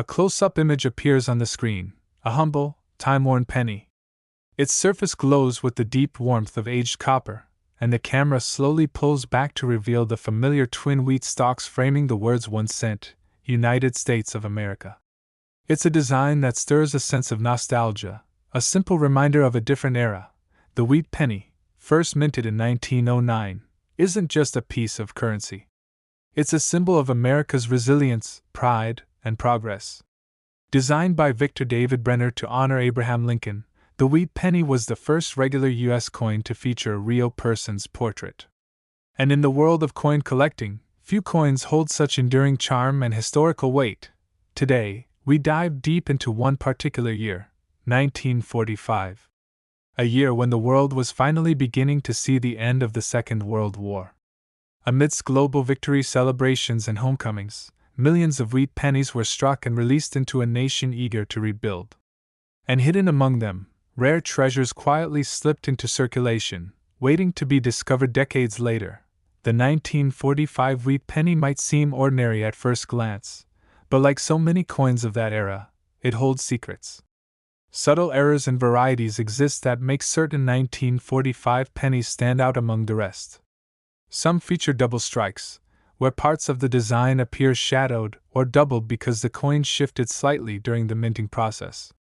A close-up image appears on the screen, a humble, time-worn penny. Its surface glows with the deep warmth of aged copper, and the camera slowly pulls back to reveal the familiar twin wheat stalks framing the words 1 cent, United States of America. It's a design that stirs a sense of nostalgia, a simple reminder of a different era. The wheat penny, first minted in 1909, isn't just a piece of currency. It's a symbol of America's resilience, pride, and progress. Designed by Victor David Brenner to honor Abraham Lincoln, the wheat penny was the first regular U.S. coin to feature a real person's portrait. And in the world of coin collecting, few coins hold such enduring charm and historical weight. Today, we dive deep into one particular year, 1945. A year when the world was finally beginning to see the end of the Second World War. Amidst global victory celebrations and homecomings, millions of wheat pennies were struck and released into a nation eager to rebuild. And hidden among them, rare treasures quietly slipped into circulation, waiting to be discovered decades later. The 1945 wheat penny might seem ordinary at first glance, but like so many coins of that era, it holds secrets. Subtle errors and varieties exist that make certain 1945 pennies stand out among the rest. Some feature double strikes, where parts of the design appear shadowed or doubled because the coin shifted slightly during the minting process.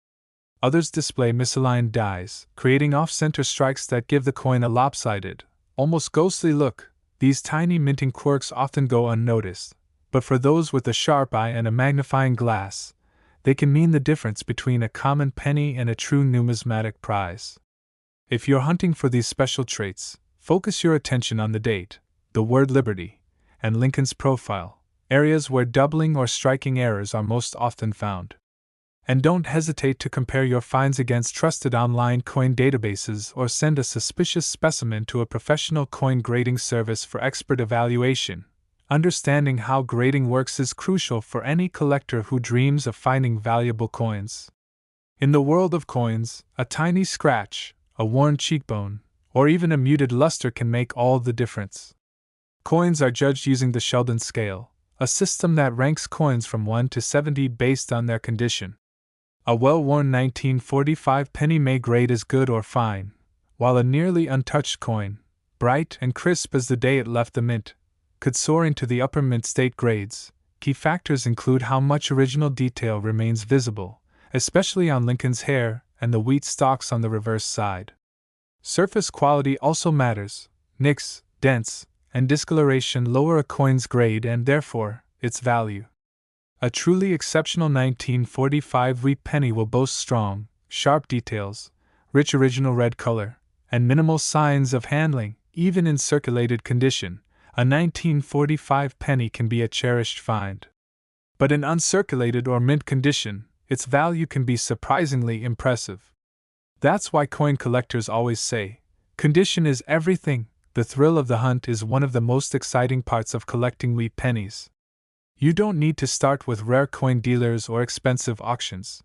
Others display misaligned dies, creating off-center strikes that give the coin a lopsided, almost ghostly look. These tiny minting quirks often go unnoticed, but for those with a sharp eye and a magnifying glass, they can mean the difference between a common penny and a true numismatic prize. If you're hunting for these special traits, focus your attention on the date, the word Liberty, and Lincoln's profile, areas where doubling or striking errors are most often found. And don't hesitate to compare your finds against trusted online coin databases or send a suspicious specimen to a professional coin grading service for expert evaluation. Understanding how grading works is crucial for any collector who dreams of finding valuable coins. In the world of coins, a tiny scratch, a worn cheekbone, or even a muted luster can make all the difference. Coins are judged using the Sheldon scale, a system that ranks coins from 1 to 70 based on their condition. A well-worn 1945 penny may grade as good or fine, while a nearly untouched coin, bright and crisp as the day it left the mint, could soar into the upper mint state grades. Key factors include how much original detail remains visible, especially on Lincoln's hair and the wheat stalks on the reverse side. Surface quality also matters. Nicks, dents, and discoloration lower a coin's grade and therefore its value. A truly exceptional 1945 wheat penny will boast strong, sharp details, rich original red color, and minimal signs of handling. Even in circulated condition, a 1945 penny can be a cherished find. But in uncirculated or mint condition, its value can be surprisingly impressive. That's why coin collectors always say, condition is everything. The thrill of the hunt is one of the most exciting parts of collecting wheat pennies. You don't need to start with rare coin dealers or expensive auctions.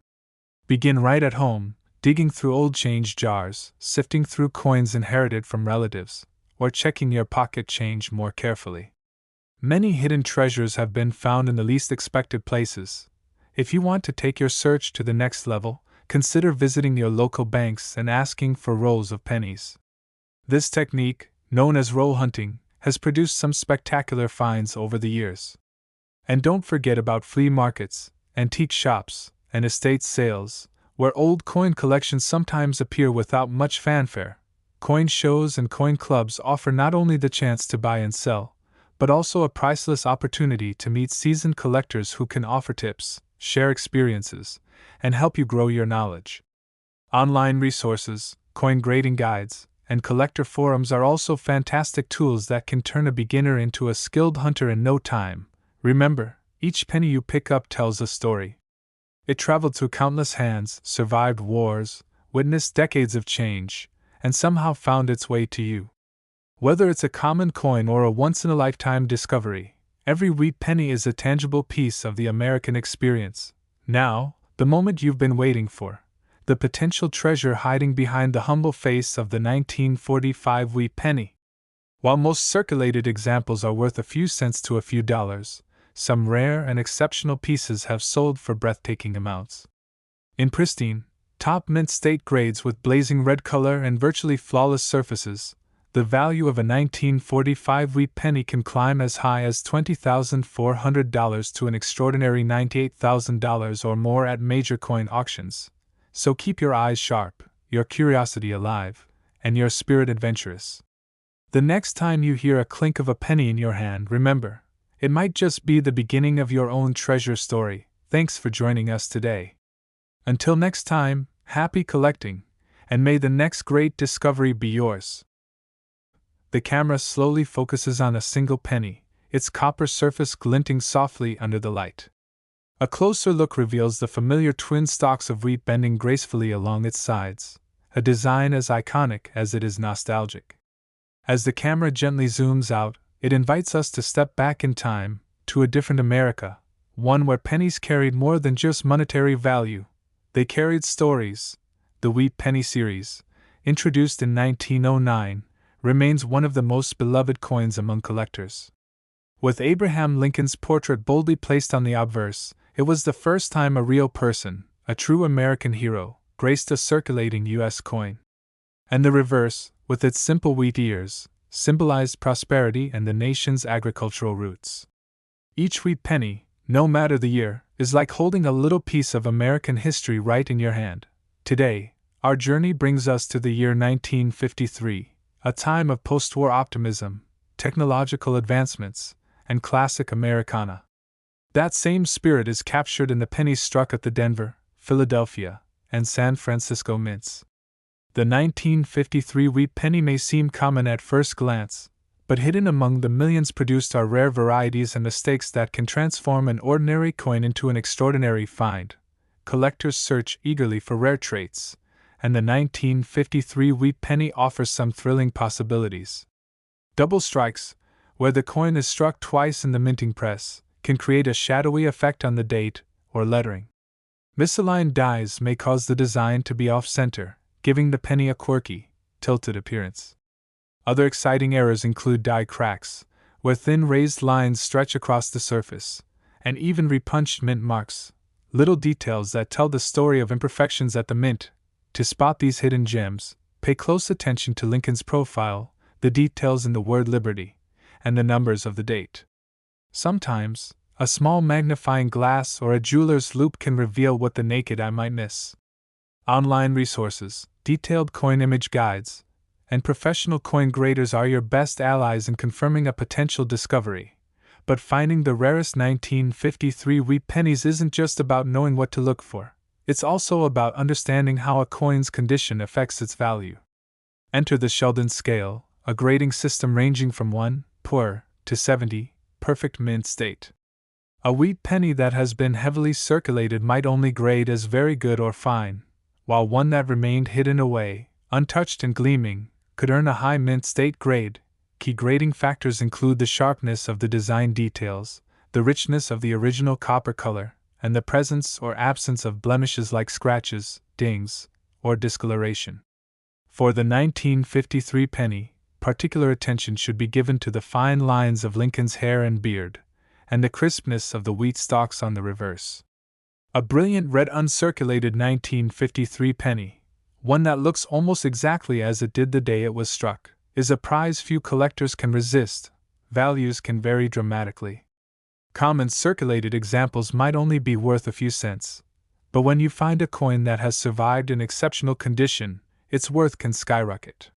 Begin right at home, digging through old change jars, sifting through coins inherited from relatives, or checking your pocket change more carefully. Many hidden treasures have been found in the least expected places. If you want to take your search to the next level, consider visiting your local banks and asking for rolls of pennies. This technique, known as roll hunting, has produced some spectacular finds over the years. And don't forget about flea markets, antique shops, and estate sales, where old coin collections sometimes appear without much fanfare. Coin shows and coin clubs offer not only the chance to buy and sell, but also a priceless opportunity to meet seasoned collectors who can offer tips, share experiences, and help you grow your knowledge. Online resources, coin grading guides, and collector forums are also fantastic tools that can turn a beginner into a skilled hunter in no time. Remember, each penny you pick up tells a story. It traveled through countless hands, survived wars, witnessed decades of change, and somehow found its way to you. Whether it's a common coin or a once-in-a-lifetime discovery, every wheat penny is a tangible piece of the American experience. Now, the moment you've been waiting for. The potential treasure hiding behind the humble face of the 1945 wheat penny. While most circulated examples are worth a few cents to a few dollars, some rare and exceptional pieces have sold for breathtaking amounts. In pristine, top mint state grades with blazing red color and virtually flawless surfaces, the value of a 1945 wheat penny can climb as high as $20,400 to an extraordinary $98,000 or more at major coin auctions. So keep your eyes sharp, your curiosity alive, and your spirit adventurous. The next time you hear a clink of a penny in your hand, remember, it might just be the beginning of your own treasure story. Thanks for joining us today. Until next time, happy collecting, and may the next great discovery be yours. The camera slowly focuses on a single penny, its copper surface glinting softly under the light. A closer look reveals the familiar twin stalks of wheat bending gracefully along its sides, a design as iconic as it is nostalgic. As the camera gently zooms out, it invites us to step back in time, to a different America, one where pennies carried more than just monetary value. They carried stories. The Wheat Penny series, introduced in 1909, remains one of the most beloved coins among collectors. With Abraham Lincoln's portrait boldly placed on the obverse, it was the first time a real person, a true American hero, graced a circulating U.S. coin. And the reverse, with its simple wheat ears, symbolized prosperity and the nation's agricultural roots. Each wheat penny, no matter the year, is like holding a little piece of American history right in your hand. Today, our journey brings us to the year 1953, a time of post-war optimism, technological advancements, and classic Americana. That same spirit is captured in the pennies struck at the Denver, Philadelphia, and San Francisco mints. The 1953 wheat penny may seem common at first glance, but hidden among the millions produced are rare varieties and mistakes that can transform an ordinary coin into an extraordinary find. Collectors search eagerly for rare traits, and the 1953 wheat penny offers some thrilling possibilities. Double strikes, where the coin is struck twice in the minting press, can create a shadowy effect on the date or lettering. Misaligned dies may cause the design to be off-center, giving the penny a quirky, tilted appearance. Other exciting errors include die cracks, where thin raised lines stretch across the surface, and even repunched mint marks, little details that tell the story of imperfections at the mint. To spot these hidden gems, pay close attention to Lincoln's profile, the details in the word Liberty, and the numbers of the date. Sometimes, a small magnifying glass or a jeweler's loupe can reveal what the naked eye might miss. Online resources, detailed coin image guides, and professional coin graders are your best allies in confirming a potential discovery. But finding the rarest 1953 wheat pennies isn't just about knowing what to look for. It's also about understanding how a coin's condition affects its value. Enter the Sheldon scale, a grading system ranging from 1, poor, to 70, perfect mint state. A wheat penny that has been heavily circulated might only grade as very good or fine, while one that remained hidden away, untouched and gleaming, could earn a high mint state grade. Key grading factors include the sharpness of the design details, the richness of the original copper color, and the presence or absence of blemishes like scratches, dings, or discoloration. For the 1953 penny, particular attention should be given to the fine lines of Lincoln's hair and beard, and the crispness of the wheat stalks on the reverse. A brilliant red uncirculated 1953 penny, one that looks almost exactly as it did the day it was struck, is a prize few collectors can resist. Values can vary dramatically. Common circulated examples might only be worth a few cents, but when you find a coin that has survived in exceptional condition, its worth can skyrocket.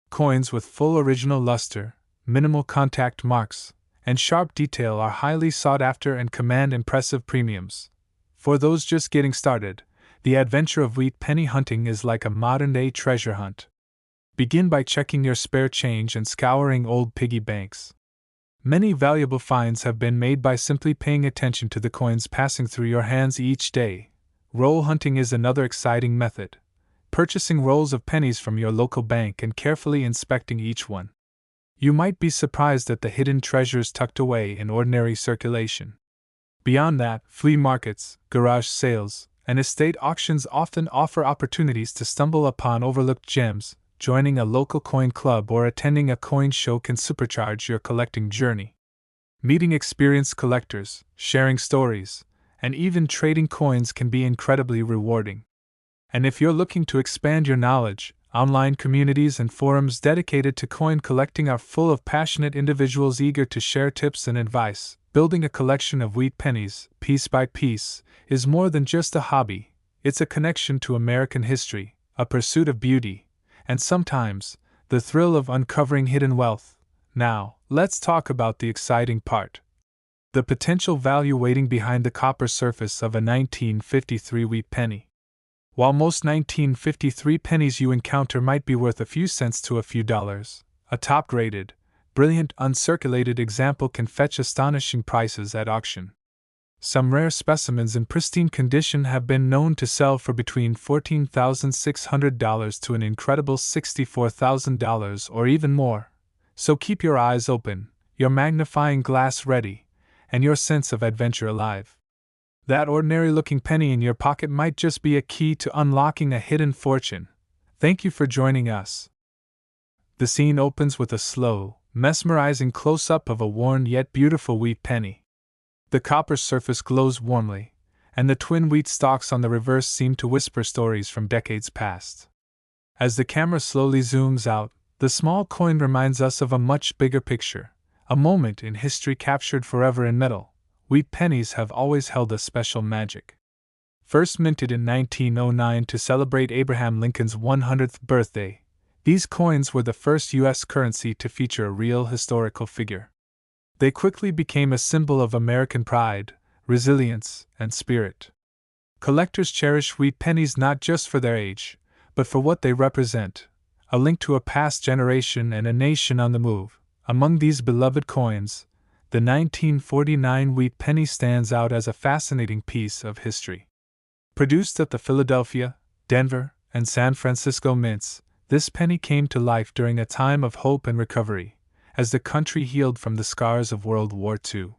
Coins with full original luster, minimal contact marks, and sharp detail are highly sought after and command impressive premiums. For those just getting started, the adventure of wheat penny hunting is like a modern-day treasure hunt. Begin by checking your spare change and scouring old piggy banks. Many valuable finds have been made by simply paying attention to the coins passing through your hands each day. Roll hunting is another exciting method. Purchasing rolls of pennies from your local bank and carefully inspecting each one. You might be surprised at the hidden treasures tucked away in ordinary circulation. Beyond that, flea markets, garage sales, and estate auctions often offer opportunities to stumble upon overlooked gems. Joining a local coin club or attending a coin show can supercharge your collecting journey. Meeting experienced collectors, sharing stories, and even trading coins can be incredibly rewarding. And if you're looking to expand your knowledge, online communities and forums dedicated to coin collecting are full of passionate individuals eager to share tips and advice. Building a collection of wheat pennies, piece by piece, is more than just a hobby. It's a connection to American history, a pursuit of beauty, and sometimes, the thrill of uncovering hidden wealth. Now, let's talk about the exciting part. The potential value waiting behind the copper surface of a 1953 wheat penny. While most 1953 pennies you encounter might be worth a few cents to a few dollars, a top-graded, brilliant uncirculated example can fetch astonishing prices at auction. Some rare specimens in pristine condition have been known to sell for between $14,600 to an incredible $64,000 or even more. So keep your eyes open, your magnifying glass ready, and your sense of adventure alive. That ordinary-looking penny in your pocket might just be a key to unlocking a hidden fortune. Thank you for joining us. The scene opens with a slow, mesmerizing close-up of a worn yet beautiful wheat penny. The copper surface glows warmly, and the twin wheat stalks on the reverse seem to whisper stories from decades past. As the camera slowly zooms out, the small coin reminds us of a much bigger picture, a moment in history captured forever in metal. Wheat pennies have always held a special magic. First minted in 1909 to celebrate Abraham Lincoln's 100th birthday, these coins were the first U.S. currency to feature a real historical figure. They quickly became a symbol of American pride, resilience, and spirit. Collectors cherish wheat pennies not just for their age, but for what they represent, a link to a past generation and a nation on the move. Among these beloved coins, the 1949 wheat penny stands out as a fascinating piece of history. Produced at the Philadelphia, Denver, and San Francisco mints, this penny came to life during a time of hope and recovery, as the country healed from the scars of World War II.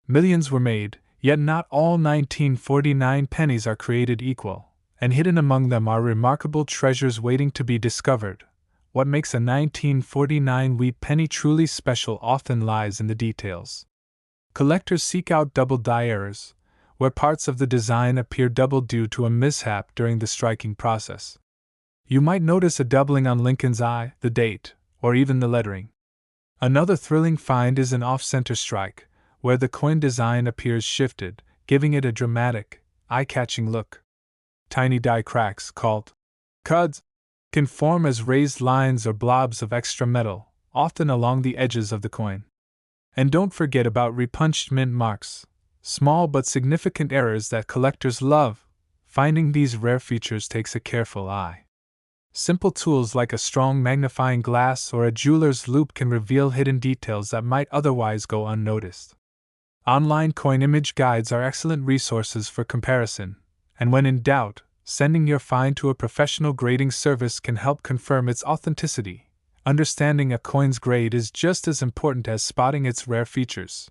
Millions were made, yet not all 1949 pennies are created equal, and hidden among them are remarkable treasures waiting to be discovered. What makes a 1949 wheat penny truly special often lies in the details. Collectors seek out double die errors, where parts of the design appear doubled due to a mishap during the striking process. You might notice a doubling on Lincoln's eye, the date, or even the lettering. Another thrilling find is an off-center strike, where the coin design appears shifted, giving it a dramatic, eye-catching look. Tiny die cracks, called cuds, can form as raised lines or blobs of extra metal, often along the edges of the coin. And don't forget about repunched mint marks, small but significant errors that collectors love. Finding these rare features takes a careful eye. Simple tools like a strong magnifying glass or a jeweler's loupe can reveal hidden details that might otherwise go unnoticed. Online coin image guides are excellent resources for comparison, and when in doubt, sending your find to a professional grading service can help confirm its authenticity. Understanding a coin's grade is just as important as spotting its rare features.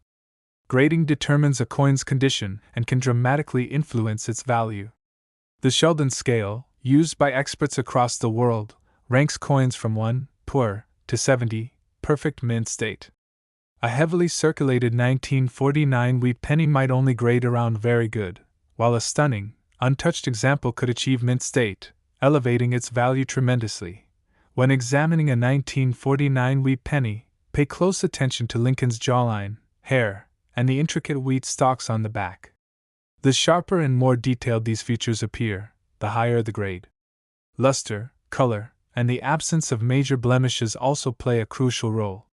Grading determines a coin's condition and can dramatically influence its value. The Sheldon scale, used by experts across the world, ranks coins from 1, poor, to 70, perfect mint state. A heavily circulated 1949 wheat penny might only grade around very good, while a stunning, untouched example could achieve mint state, elevating its value tremendously. When examining a 1949 wheat penny, pay close attention to Lincoln's jawline, hair, and the intricate wheat stalks on the back. The sharper and more detailed these features appear, the higher the grade. Luster, color, and the absence of major blemishes also play a crucial role.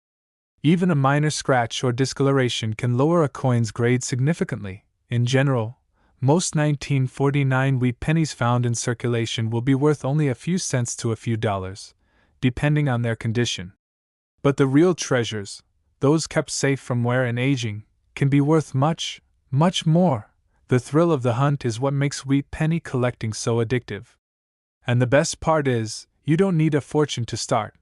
Even a minor scratch or discoloration can lower a coin's grade significantly. In general, most 1949 wheat pennies found in circulation will be worth only a few cents to a few dollars, depending on their condition. But the real treasures, those kept safe from wear and aging, can be worth much, much more. The thrill of the hunt is what makes wheat penny collecting so addictive. And the best part is, you don't need a fortune to start.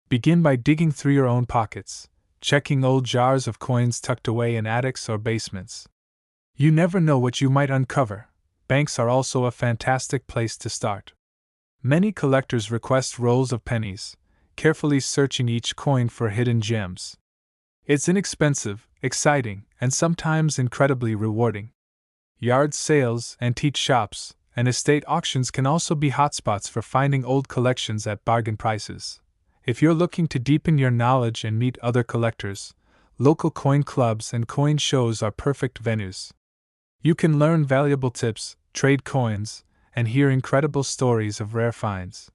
Begin by digging through your own pockets, checking old jars of coins tucked away in attics or basements. You never know what you might uncover. Banks are also a fantastic place to start. Many collectors request rolls of pennies, carefully searching each coin for hidden gems. It's inexpensive, exciting, and sometimes incredibly rewarding. Yard sales, antique shops, and estate auctions can also be hotspots for finding old collections at bargain prices. If you're looking to deepen your knowledge and meet other collectors, local coin clubs and coin shows are perfect venues. You can learn valuable tips, trade coins, and hear incredible stories of rare finds.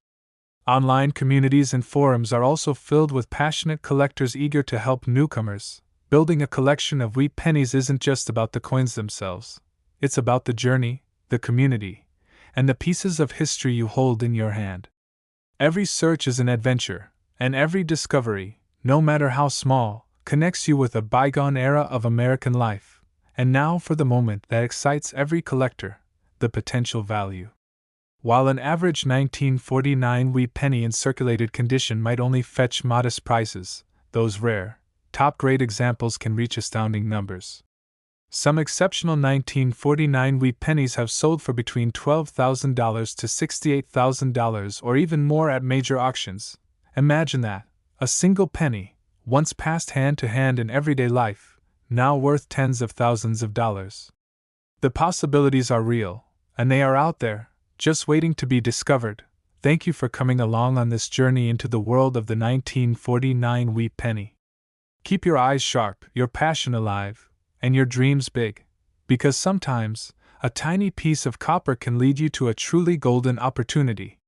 Online communities and forums are also filled with passionate collectors eager to help newcomers. Building a collection of wheat pennies isn't just about the coins themselves. It's about the journey, the community, and the pieces of history you hold in your hand. Every search is an adventure, and every discovery, no matter how small, connects you with a bygone era of American life. And now for the moment that excites every collector, the potential value. While an average 1949 wheat penny in circulated condition might only fetch modest prices, those rare, top-grade examples can reach astounding numbers. Some exceptional 1949 wheat pennies have sold for between $12,000 to $68,000 or even more at major auctions. Imagine that, a single penny, once passed hand to hand in everyday life, now worth tens of thousands of dollars. The possibilities are real, and they are out there, just waiting to be discovered. Thank you for coming along on this journey into the world of the 1949 wheat penny. Keep your eyes sharp, your passion alive, and your dreams big, because sometimes, a tiny piece of copper can lead you to a truly golden opportunity.